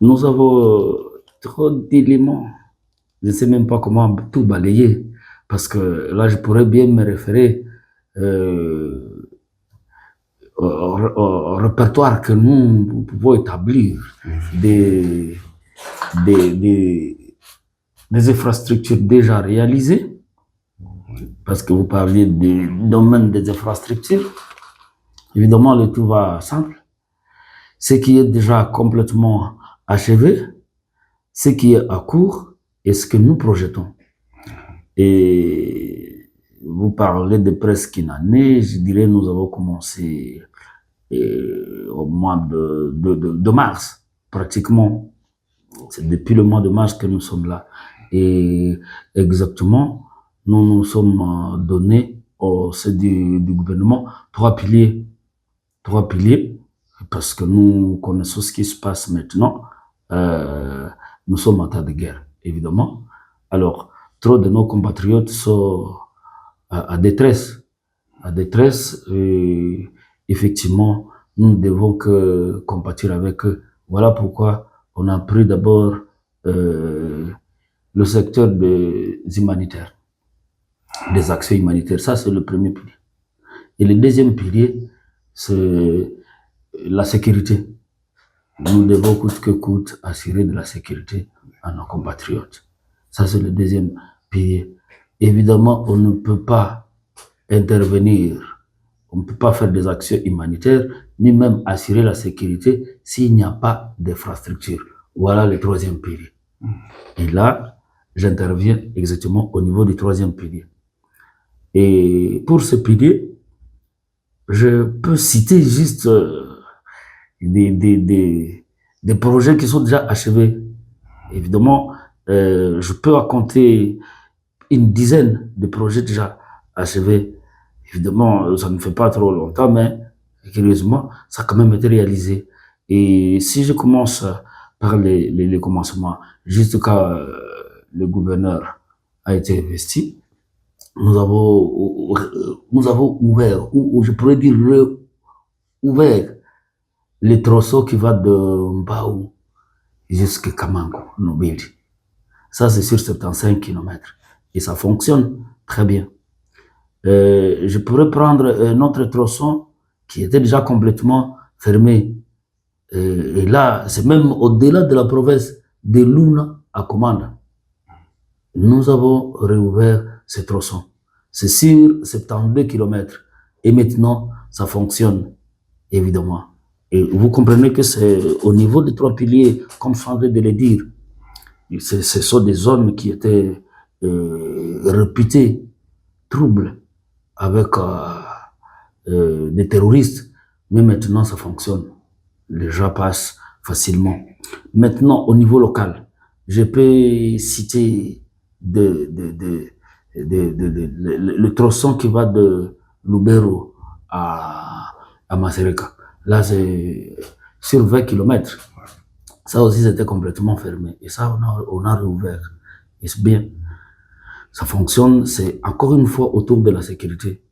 Nous avons trop d'éléments. Je ne sais même pas comment tout balayer. Parce que là, je pourrais bien me référer euh, au répertoire que nous pouvons établir des, des, des, des infrastructures déjà réalisées, parce que vous parliez du domaine des infrastructures. Évidemment, le tout va simple. Ce qui est déjà complètement achevé, ce qui est à court et ce que nous projetons. Et vous parlez de presque une année, je dirais nous avons commencé au mois de mars, pratiquement. C'est depuis le mois de mars que nous sommes là. Et exactement, nous nous sommes donnés au sein du gouvernement trois piliers. Trois piliers, parce que nous connaissons ce qui se passe maintenant. Euh, Nous sommes en temps de guerre, évidemment. Alors, trop de nos compatriotes sont à détresse. À détresse, et effectivement, nous ne devons que compatir avec eux. Voilà pourquoi on a pris d'abord euh, le secteur des humanitaires, des actions humanitaires. Ça, c'est le premier pilier. Et le deuxième pilier, c'est la sécurité. Nous devons coûte que coûte assurer de la sécurité à nos compatriotes. Ça, c'est le deuxième pilier. Évidemment, on ne peut pas intervenir, on ne peut pas faire des actions humanitaires, ni même assurer la sécurité s'il n'y a pas d'infrastructure. Voilà le troisième pilier. Et là, j'interviens exactement au niveau du troisième pilier. Et pour ce pilier, je peux citer juste des, des, des, des projets qui sont déjà achevés. Évidemment, je peux raconter une dizaine de projets déjà achevés. Évidemment, ça ne fait pas trop longtemps, mais curieusement, ça a quand même été réalisé. Et si je commence par les commencements, juste quand le gouverneur a été investi, nous avons ouvert, ou je pourrais dire ouvert les tronçons qui va de Mbao jusqu'à Kamango, Nobili. Ça, c'est sur 75 kilomètres. Et ça fonctionne très bien. Je pourrais prendre un autre tronçon qui était déjà complètement fermé. Et là, c'est même au-delà de la province de Luna à Komanda. Nous avons réouvert ce tronçon. C'est sur 72 kilomètres. Et maintenant, ça fonctionne, évidemment. Et vous comprenez que c'est au niveau des trois piliers, comme je viens de le dire, ce sont des zones qui étaient réputées troubles avec des terroristes. Mais maintenant, ça fonctionne. Les gens passent facilement. Maintenant, au niveau local, je peux citer le tronçon qui va de Lubero à Masereka. Là, c'est sur 20 kilomètres. Ça aussi, c'était complètement fermé. Et ça, on a réouvert. Et c'est bien. Ça fonctionne. C'est encore une fois autour de la sécurité.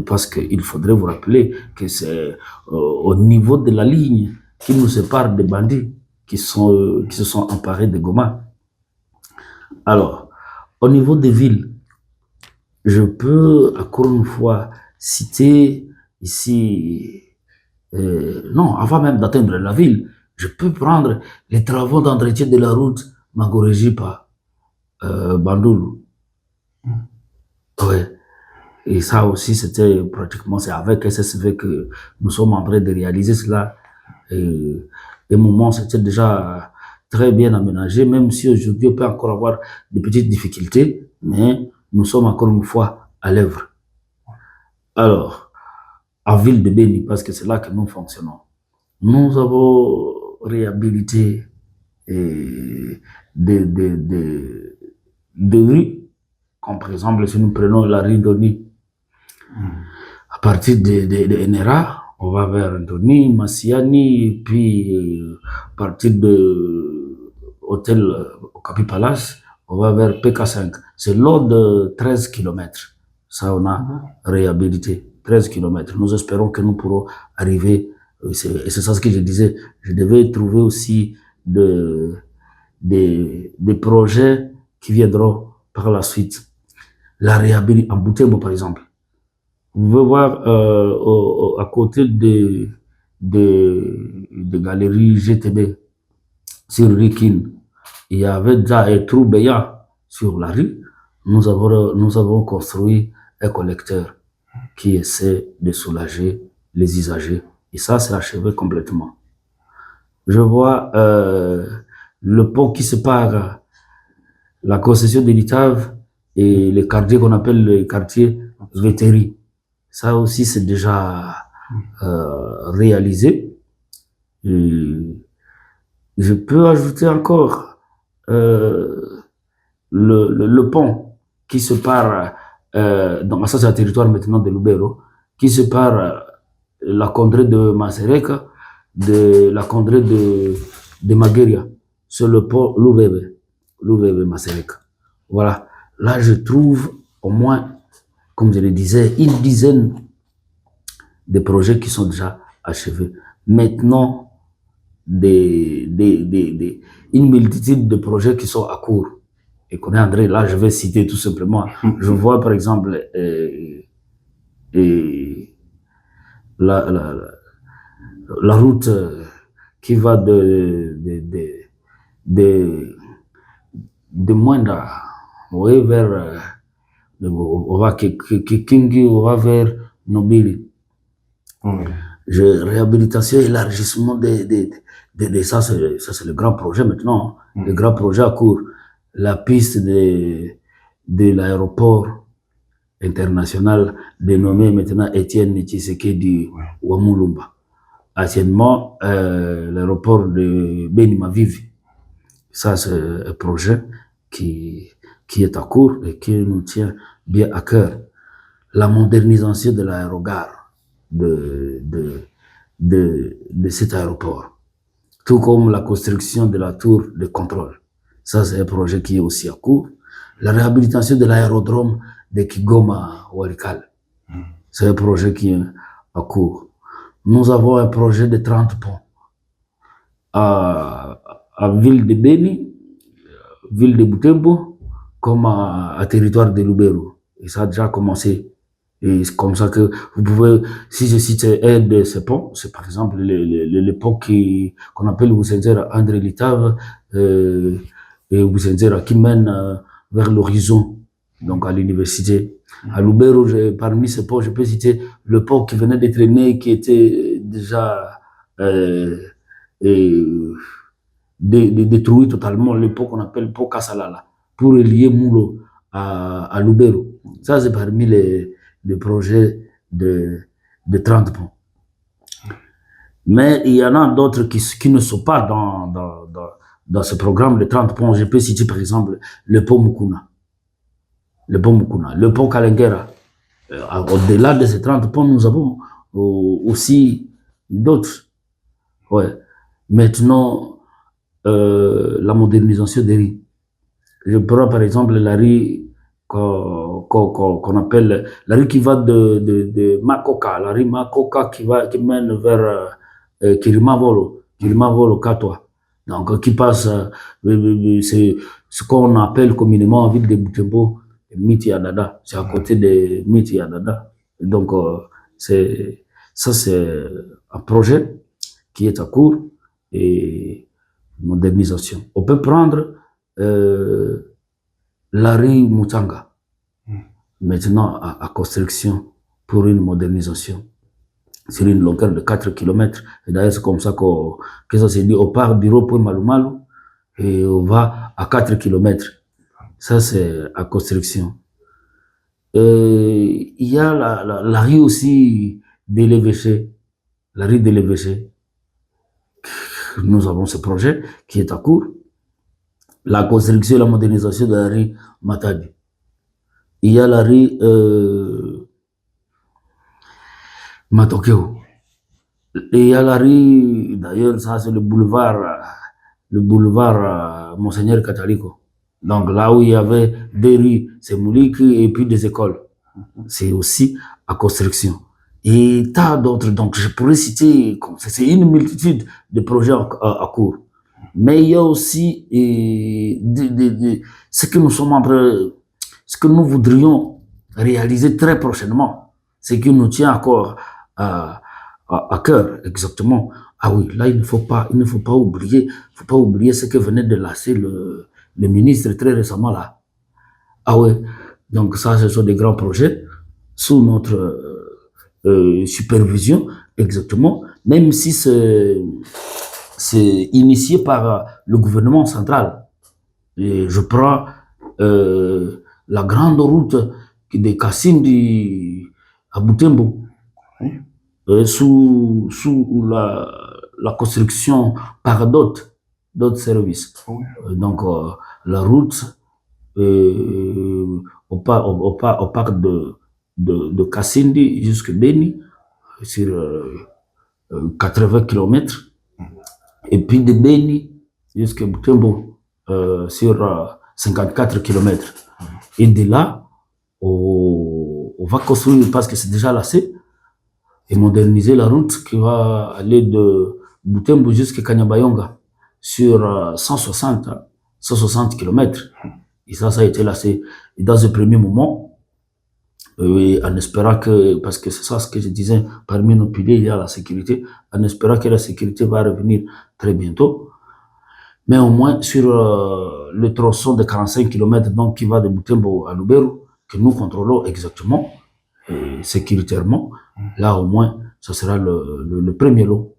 Parce qu'il faudrait vous rappeler que c'est au niveau de la ligne qui nous sépare des bandits qui se sont emparés de Goma. Alors, au niveau des villes, je peux encore une fois citer ici, non, avant même d'atteindre la ville, je peux prendre les travaux d'entretien de la route Magorejipa, Bandoulou. Ouais. Et ça aussi, c'était pratiquement, c'est avec SSV que nous sommes en train de réaliser cela. Et, et moment, c'était déjà très bien aménagé, même si aujourd'hui on peut encore avoir des petites difficultés, mais nous sommes encore une fois à l'œuvre. Alors, à Ville de Béni, parce que c'est là que nous fonctionnons, nous avons réhabilité des, des, des, des rues, comme par exemple si nous prenons la rue d'Oni, à partir de NRA, on va vers Antony, Massiani, puis à partir de Hôtel Capi Palace, on va vers PK5. C'est long de 13 kilomètres. Ça, on a réhabilité. 13 kilomètres. Nous espérons que nous pourrons arriver. Et c'est ça ce que je disais. Je devais trouver aussi des projets qui viendront par la suite. La réhabilitation, en Butembo par exemple. Vous pouvez voir à côté de galeries GTB sur Rikin, il y avait déjà un trou béant sur la rue. Nous avons construit un collecteur qui essaie de soulager les usagers. Et ça, c'est achevé complètement. Je vois le pont qui sépare la concession de l'Itave et les quartiers qu'on appelle les quartiers vétéris. Ça aussi, c'est déjà réalisé. Et je peux ajouter encore le pont qui sépare, donc ça c'est un territoire maintenant de Lubero, qui sépare la contrée de Masereka de la contrée de Mageria. C'est le pont Lubebe Masereka. Voilà. Là, je trouve au moins, comme je le disais, une dizaine de projets qui sont déjà achevés. Maintenant, une multitude de projets qui sont à court. Et qu'on est André, là, je vais citer tout simplement. Je vois par exemple la route qui va de Mwenda, oui, vers on va Kingi, on va vers Nobili. Oui. Réhabilitation, élargissement ça c'est le grand projet maintenant, le grand projet à court. La piste de l'aéroport international dénommé maintenant Étienne Tshisekedi Wamulumba. Anciennement, l'aéroport de Beni Mavivi. Ça, c'est un projet qui est à court et qui nous tient bien à cœur. La modernisation de l'aérogare de cet aéroport, tout comme la construction de la tour de contrôle. Ça, c'est un projet qui est aussi à court. La réhabilitation de l'aérodrome de Kigoma Walikale. C'est un projet qui est à court. Nous avons un projet de 30 ponts à ville de Beni, ville de Butembo, comme à territoire de Lubero. Et ça a déjà commencé. Et c'est comme ça que vous pouvez, si je cite un de ces ponts, c'est par exemple le pont qu'on appelle Wusenzera André Litave, et Wusenzera qui mène vers l'horizon, donc à l'université. À Lubero, parmi ces ponts, je peux citer le pont qui venait d'être né, qui était déjà détruit totalement, le pont qu'on appelle pont Kassalala, pour relier Moulo à Lubero. Ça, c'est parmi les projets de 30 ponts. Mais il y en a d'autres qui ne sont pas dans ce programme de 30 ponts. Je peux citer par exemple le pont Mukuna, le pont Kalengera. Au-delà de ces 30 ponts, nous avons aussi d'autres. Ouais. Maintenant, la modernisation des rues. Je prends par exemple la rue qu'on appelle la rue qui va de Makoka, la rue Makoka qui mène vers Kirimavolo Katwa. Donc qui passe, c'est ce qu'on appelle communément en ville de Butembo, Miti Adada. C'est à côté de Miti Adada. Donc c'est un projet qui est à court et modernisation. On peut prendre la rue Mutanga, maintenant à construction pour une modernisation sur une longueur de 4 km. Et d'ailleurs, c'est comme ça que ça s'est dit, on part du rond-point Malumalu et on va à 4 km. Ça, c'est à construction. Il y a la rue aussi de l'évêché, la rue de l'évêché. Nous avons ce projet qui est à court. La construction et la modernisation de la rue Matadi. Il y a la rue Matokeo. Et il y a la rue, d'ailleurs, ça c'est le boulevard Monseigneur Catalico. Donc là où il y avait des rues, c'est Moulik et puis des écoles. C'est aussi à construction. Et tas d'autres, donc je pourrais citer, c'est une multitude de projets à court. Mais il y a aussi ce que nous sommes en train, ce que nous voudrions réaliser très prochainement, ce qui nous tient encore à cœur, exactement. Ah oui, là, il ne faut pas oublier, ce que venait de lancer le ministre très récemment là. Ah oui, donc ça, ce sont des grands projets sous notre supervision, exactement, même si c'est initié par le gouvernement central. Et je prends la grande route de Kassindi à Butembo, sous la construction par d'autres services. Donc, la route au parc de Kassindi jusqu'à Beni, sur 80 km, et puis de Beni jusqu'à Butembo, sur 54 km. Et de là, on va construire, parce que c'est déjà lassé, et moderniser la route qui va aller de Butembo jusqu'à Kanyabayonga sur 160 km. Et ça a été lassé. Et dans un premier moment, en espérant que, parce que c'est ça ce que je disais, parmi nos piliers, il y a la sécurité, en espérant que la sécurité va revenir très bientôt. Mais au moins sur le tronçon de 45 km, donc qui va de Butembo à Lubero, que nous contrôlons exactement, sécuritairement, là au moins, ça sera le premier lot,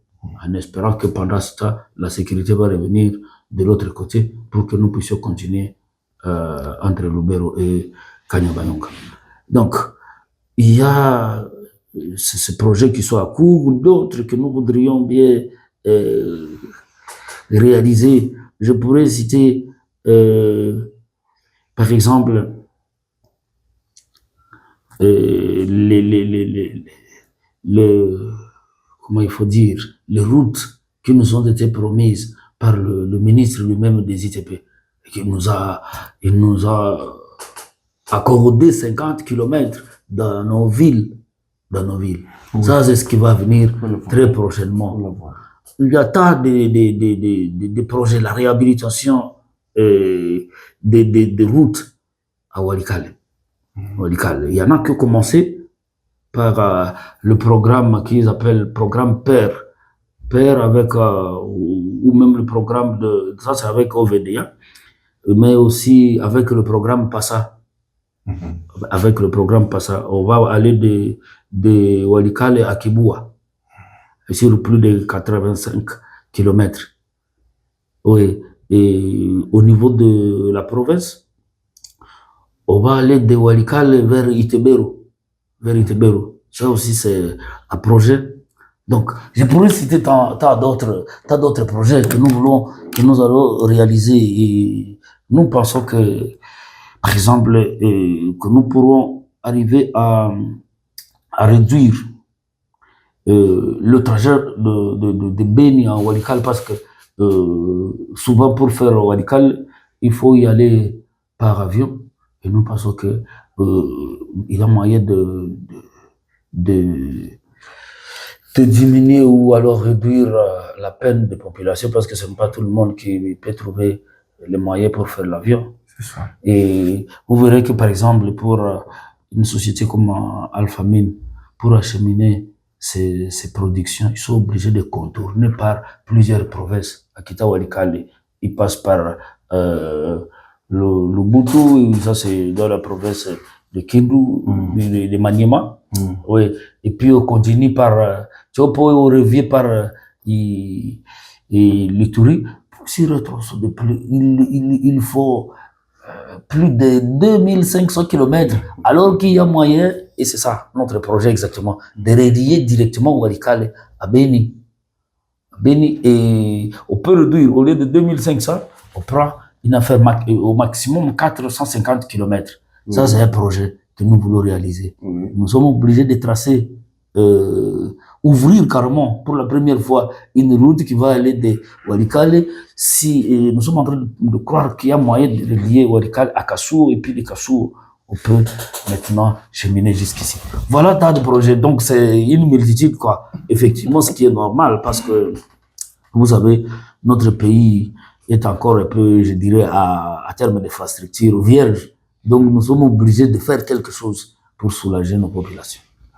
en espérant que pendant ce temps, la sécurité va revenir de l'autre côté pour que nous puissions continuer entre Lubero et Kanyabayonga. Donc, il y a ce projet qui sont à court, d'autres que nous voudrions bien réaliser. Je pourrais citer, par exemple, comment il faut dire, les routes qui nous ont été promises par le ministre lui-même des ITP. Il nous a accordé 50 km dans nos villes. Oui. Ça, c'est ce qui va venir très prochainement. Il y a tant de projets, la réhabilitation des routes à Walikale. Il y en a qui ont commencé par le programme qu'ils appellent programme PER avec, ou même le programme ça c'est avec OVDA, mais aussi avec le programme PASA. Avec le programme PASA, on va aller de Walikale à Kibua, sur plus de 85 km. Oui, et au niveau de la province, on va aller de Walikale vers Itebero. Ça aussi, c'est un projet. Donc, je pourrais citer tant d'autres projets que nous allons réaliser. Et nous pensons que, par exemple, que nous pourrons arriver à réduire le trajet de Beni à Walikale, parce que souvent pour faire Walikale, il faut y aller par avion. Et nous pensons que il y a moyen de diminuer ou alors réduire la peine de population, parce que ce n'est pas tout le monde qui peut trouver les moyens pour faire l'avion. Et vous verrez que par exemple pour une société comme Alphamine, pour acheminer ses productions, ils sont obligés de contourner par plusieurs provinces. Akita Walikale, ils passent par le Boutou, ça c'est dans la province de Kindu, de Maniema. Oui. Et puis on continue par Tchopo et on revient par l'Ituri. Sur le tronçon de plus, il faut plus de 2500 km, alors qu'il y a moyen, et c'est ça notre projet exactement, de relier directement Walikale à Beni. Et on peut réduire, au lieu de 2500, on prend une affaire au maximum 450 km. Ça, c'est un projet que nous voulons réaliser. Nous sommes obligés de tracer, ouvrir carrément pour la première fois une route qui va aller de Walikale. Si nous sommes en train de croire qu'il y a moyen de relier Walikale à Kassou, et puis de Kassou, on peut maintenant cheminer jusqu'ici. Voilà tas de projets. Donc c'est une multitude, quoi. Effectivement, ce qui est normal, parce que Vous savez, notre pays est encore un peu, je dirais, à terme d'infrastructure vierge. Donc, nous sommes obligés de faire quelque chose pour soulager nos populations.